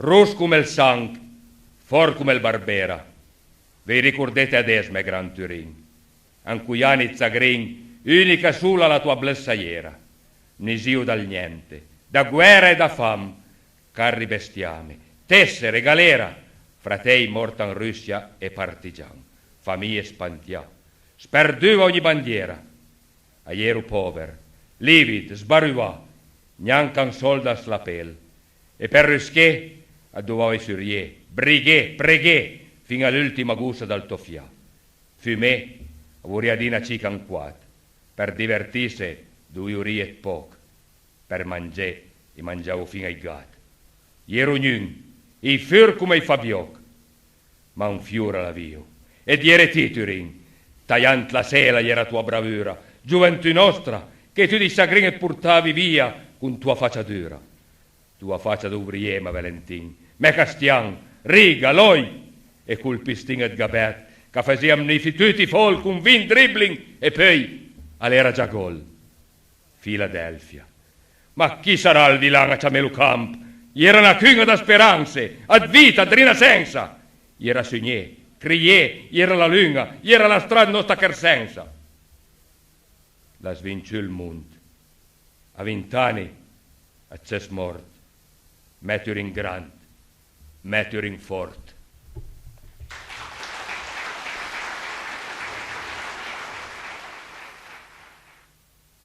Rus come il sang, for come il barbera. Vi ricordate adesso, me gran Turin, an cui anni zagrin, unica sola la tua blessaiera, nisio dal niente, da guerra e da fam, carri bestiame, tessere, galera, fratei morta in Russia e partigian, famiglie spantia, sperduva ogni bandiera, aiero pover, livid, sbaruvà, neanche un soldas la pel, e per risché addovai surie, brighe, preghe, fino all'ultima gusta dal tofia. Fumé, vuriadina cicanquat, per divertirsi, due ore e poco, per mangiare, e mangiavo fino ai gatti. Iero ognuno, i fior come i fabioc, ma un fiore alla vio. Ed ieri Turin, tagliant la sela era tua bravura, gioventù nostra, che tu di sagrin portavi via con tua faccia dura. Tua faccia d'uvriema, Valentin, me castian, riga, loi, e col pistin et gabet, che facciam nifi tutti fol con vin dribbling, e poi all'era già gol. Filadelfia. Ma chi sarà il vilano a Ciamelo Camp? Era una cunga da speranze, ad vita, ad rinascenza. Era sogné, crié, era la lunga, era la strada nostra carsenza. La svinciù il mondo. A 20 anni, a c'è mort. Metter in grande, metter in forte.